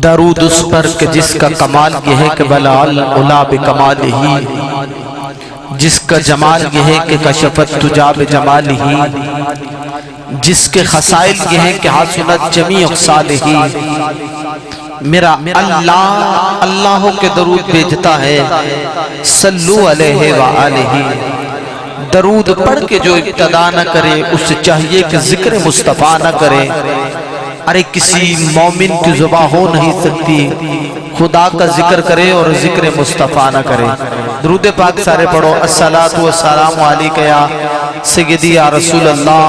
درود اس پر کہ جس کا کمال یہ ہے کہ بلال علا بکمال ہی، جس کا جمال یہ ہے کہ کشفت تجا بجمال ہی، جس کے خصائل یہ ہے کہ حسنت جمیع خصال ہی۔ میرا اللہ اللہ کے درود بھیجتا ہے، صلو علیہ وآلہ۔ درود پڑھ کے جو ابتدا نہ کرے اس سے چاہیے کہ ذکر مصطفیٰ نہ کرے۔ ارے کسی مومن کی زبان ہو نہیں سکتی خدا کا ذکر کرے اور ذکر مصطفیٰ نہ کرے۔ درود پاک سارے پڑھو۔ الصلاۃ والسلام علیکہ یا سیدی یا رسول اللہ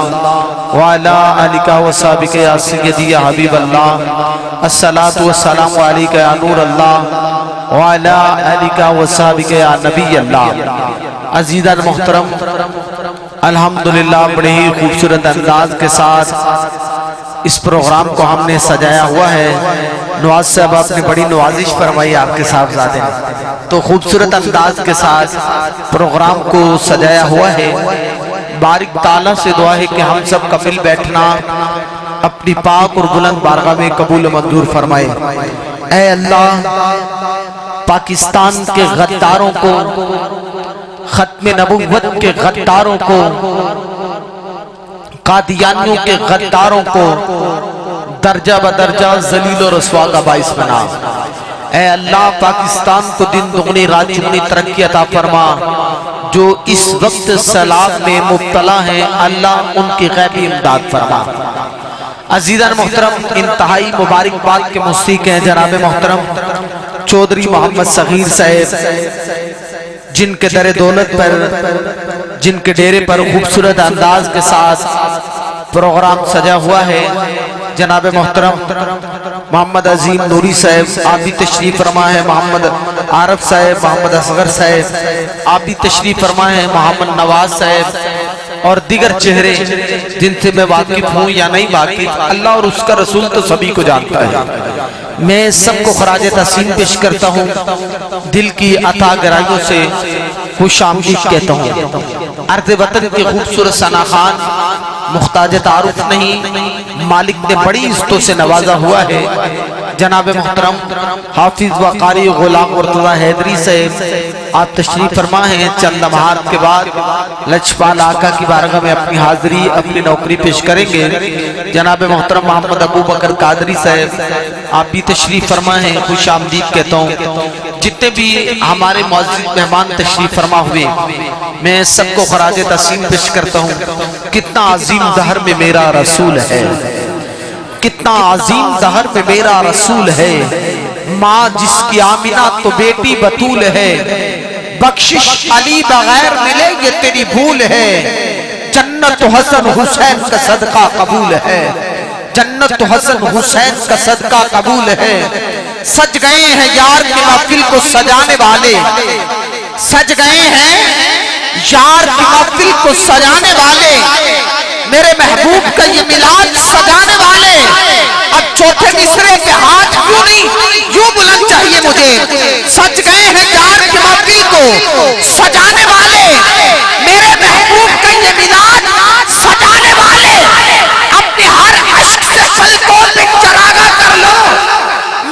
وعلا آلکہ وصحبہ یا سیدی یا حبیب اللہ۔ الصلاۃ والسلام علیکہ یا نور اللہ وعلا آلکہ وصحبہ یا نبی اللہ۔ عزیزان محترم، الحمدللہ بڑے ہی خوبصورت انداز کے ساتھ اس پروگرام کو ہم نے سجایا ہوا ہے۔ نواز صاحب آپ نے بڑی نوازش فرمائی آپ کے صاحبزادے نے، تو خوبصورت انداز کے ساتھ پروگرام کو سجایا ہوا ہے۔ بارک تعالیٰ سے دعا ہے کہ ہم سب کا مل بیٹھنا اپنی پاک اور بلند بارگاہ میں قبول و منظور فرمائے۔ اے اللہ، پاکستان کے غداروں کو، ختم نبوت کے غداروں کو، قادیانیوں کے غداروں کو درجہ بدرجہ ذلیل و رسوا کا باعث بنا۔ اے اللہ، پاکستان کو دن دگنی رات چگنی ترقی عطا فرما۔ جو اس وقت سیلاب میں مبتلا ہیں اللہ ان کی غیبی امداد فرما۔ عزیزان محترم، انتہائی مبارکباد کے مستحق ہیں جناب محترم چودھری محمد صغیر صاحب، جن کے در دولت پر، جن کے ڈیرے پر خوبصورت انداز کے ساتھ پروگرام سجا ہوا ہے۔ جناب محترم محمد عظیم نوری صاحب آپ بھی تشریف فرما ہے، محمد عارف صاحب، محمد اصغر صاحب آپ بھی تشریف فرما ہے، محمد نواز صاحب اور دیگر چہرے جن سے میں واقف ہوں یا نہیں واقف، اللہ اور اس کا رسول تو سبھی کو جانتا ہے۔ میں سب کو خراج تحسین پیش کرتا ہوں، دل کی عطا گرائیوں سے خوش آمدید کہتا ہوں۔ ارض وطن کے خوبصورت ثنا خان محتاج تعارف نہیں، مالک نے بڑی عزتوں سے نوازا ہوا ہے۔ جناب محترم حافظ و قاری غلام مرتضی حیدری صاحب آپ تشریف فرما ہیں۔ چند لمحات کے بعد لجپال آقا کی بارگاہ میں اپنی حاضری، اپنی نوکری پیش کریں گے۔ جناب محترم محمد ابو بکر قادری صاحب آپ بھی تشریف فرما ہیں، خوش آمدید کہتا ہوں۔ جتنے بھی ہمارے معزز مہمان تشریف فرما ہوئے میں سب کو خراج تحسین پیش کرتا ہوں۔ کتنا عظیم دہر میں میرا رسول ہے، کتنا عظیم دہر میں میرا رسول ہے۔ ماں جس کی آمنہ تو بیٹی بطول ہے، بخشش علی بغیر ملے یہ تیری بھول ہے۔ جنت حسن حسین کا صدقہ قبول ہے، جنت حسن حسین کا صدقہ قبول ہے۔ سج گئے ہیں یار کی محفل کو سجانے والے، سج گئے ہیں یار کی محفل کو سجانے والے، میرے محبوب کا یہ میلاد سجانے والے۔ اب چوتھے مصرے کے ہاتھ کیوں نہیں یوں بلند چاہیے مجھے۔ سج گئے ہیں یار کی محفل کو سجانے والے، میرے محبوب کا یہ میلاد سجانے والے۔ اپنے ہر عشق سے پلکوں پہ چراغاں کر لو،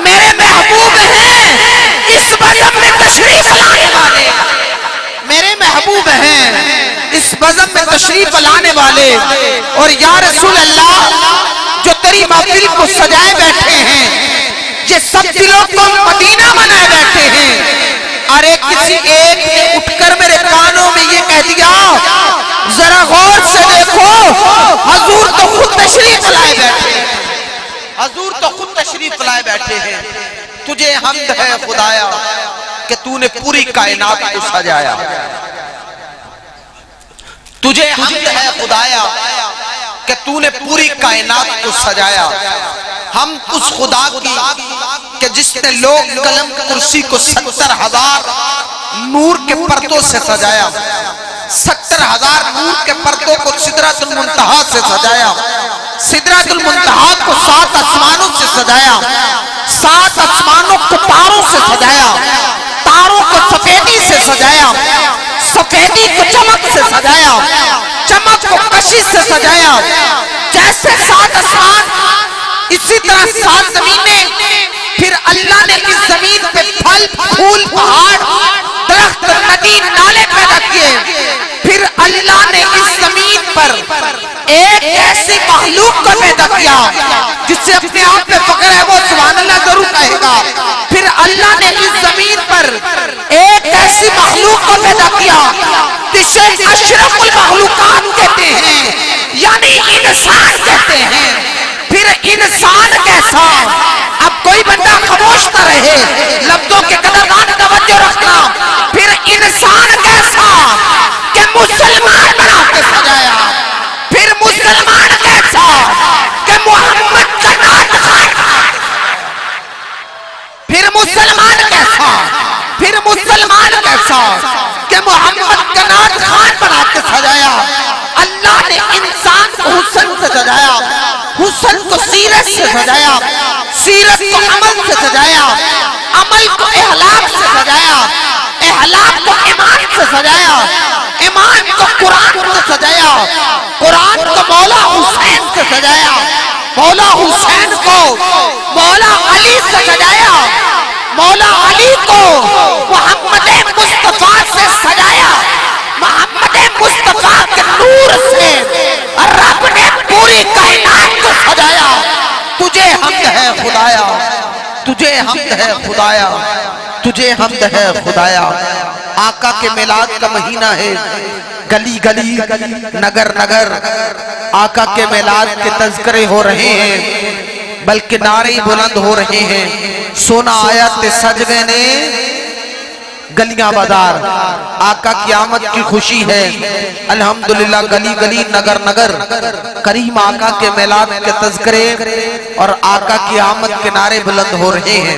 میرے محبوب ہیں اس بزم میں تشریف لانے والے، میرے محبوب ہیں اس بزم میں تشریف لانے والے۔ اور یا رسول اللہ، جو تیری محفل کو سجائے بیٹھے ہیں، یہ سب دلوں کو مدینہ بنائے بیٹھے ہیں۔ ارے کسی ایک نے اٹھ کر میرے کانوں میں یہ کہہ دیا، ذرا غور سے دیکھو حضور تو خود تشریف لائے بیٹھے ہیں، حضور تو خود تشریف لائے بیٹھے ہیں۔ تجھے حمد ہے خدایا کہ تو نے پوری کائنات کو سجایا، تجھے حمد ہے خدایا کہ تو نے پوری کائنات کو سجایا۔ ہم اس خدا کی کہ جس نے لوگ قلم کرسی کو 70,000 نور کے پردوں سے سجایا، 70,000 نور کے پردوں کو سدرۃ المنتہا سے سجایا، سدرۃ المنتہا کو 7 آسمانوں سے سجایا، 7 آسمانوں کو تاروں سے سجایا، تاروں کو سفیدی سے سجایا، سفیدی کو چمک سے سجایا، چمک کو کشش سے سجایا۔ جیسے 7 آسمان اسی طرح 7 زمینیں، پھر پہاڑ درخت ندی نالے پیدا کیے، پھر اللہ نے اس زمین پر ایک ایسی مخلوق کو پیدا کیا جس سے اپنے آپ پہ فخر ہے، وہ سبحان اللہ ضرور کہے گا۔ پھر اللہ نے اس زمین پر ایک ایسی مخلوق کو پیدا کیا جسے اشرف المخلوقات کہتے ہیں، یعنی انسان کہتے ہیں۔ پھر انسان کیسا؟ اب کوئی بندہ خاموش نہ رہے، لفظوں کے قدردان توجہ رکھنا۔ پھر انسان کیسا کہ مسلمان بنا کے سجایا۔ پھر مسلمان کیسا کہ محمد کا نام خان۔ پھر مسلمان کیسا، پھر مسلمان کیسا کہ محمد کا نام خان بنا کے سجایا۔ اللہ نے انسان کو حسن سے سجایا، حسن کو سیرت سے سجایا، سیرت کو عمل سے سجایا، عمل کو اخلاق سے سجایا، اخلاق کو ایمان سے سجایا، ایمان کو قرآن سے سجایا، قرآن کو مولا حسین سے سجایا، مولا حسین کو مولا علی سے سجایا، مولا علی کو محمد مصطفیٰ سے سجایا۔ محمد مصطفیٰ کے نور سے رب نے پوری کائنات کو سجایا۔ تجھے حمد ہے خدایا، تجھے حمد ہے خدایا، تجھے حمد ہے خدایا۔ آقا کے میلاد کا مہینہ ہے، گلی گلی نگر نگر آقا کے میلاد کے تذکرے ہو رہے ہیں، بلکہ نعرے بلند ہو رہے ہیں۔ سونا آیا تے سج گئے نے گلیاں بازار، آقا کی آمد کی خوشی ہے۔ الحمدللہ گلی گلی نگر نگر کریم آقا کے میلاد کے تذکرے اور آقا کی آمد کے نعرے بلند ہو رہے ہیں۔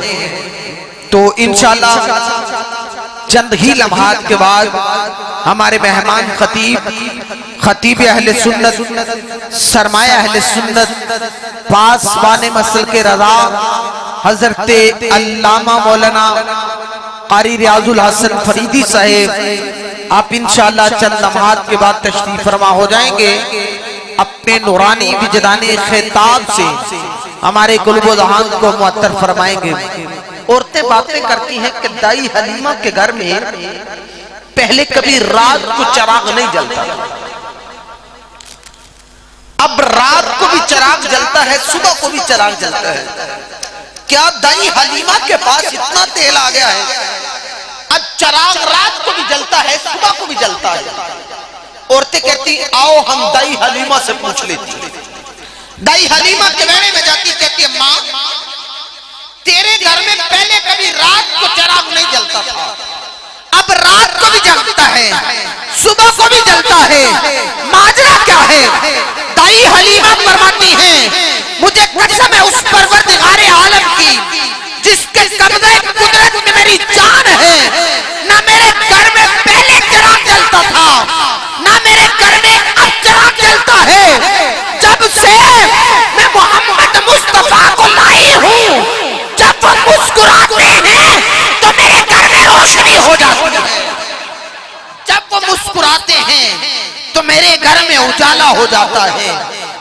تو انشاءاللہ چند ہی لمحات کے بعد ہمارے مہمان خطیب اہل سنت، سرمایہ اہل سنت، پاسبان مسلک رضا حضرت علامہ مولانا قاری ریاض الحسن فریدی صاحب، آپ انشاءاللہ چند لمحات کے بعد تشریف فرما ہو جائیں گے۔ اپنے نورانی وجدانی خطاب سے ہمارے قلب و ذہان کو معطر فرمائیں گے۔ عورتیں باتیں کرتی ہیں کہ دائی حلیمہ کے گھر میں پہلے کبھی رات کو چراغ نہیں جلتا، اب رات کو بھی چراغ جلتا ہے، صبح کو بھی چراغ جلتا ہے۔ کیا دائی حلیمہ کے پاس اتنا تیل آ گیا ہے؟ اب چراغ رات کو بھی جلتا ہے، صبح کو بھی جلتا ہے۔ عورتیں کہتی آؤ ہم دائی حلیمہ سے پوچھ لیتی ہیں۔ دائی حلیمہ کے بیڑے میں جاتی کہتی ہے ماں تیرے گھر میں پہلے کبھی رات کو چراغ نہیں جلتا تھا، اب رات کو بھی جلتا ہے، صبح کو بھی جلتا ہے، ماجرا کیا ہے؟ دائی حلیمہ فرماتی ہیں مجھے قسم ہے اس پروردگار عالم کی جس کے قبضہ قدرت میں میری جان ہے، نہ میرے گھر میں پہلے چراغ جلتا تھا نہ میرے گھر میں اب چراغ جلتا ہے، جب سے میں محمد مصطفیٰ کو لائی ہوں جب وہ مسکراتے ہیں تو میرے گھر میں روشنی ہو جاتی ہے، جب وہ مسکراتے ہیں تو میرے گھر میں اجالا ہو جاتا ہے،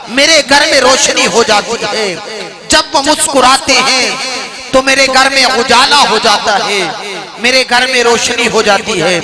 میرے گھر میں روشنی ہو جاتی ہے، جب وہ مسکراتے ہیں تو میرے گھر میں اجالا ہو جاتا ہے، میرے گھر میں روشنی ہو جاتی ہے۔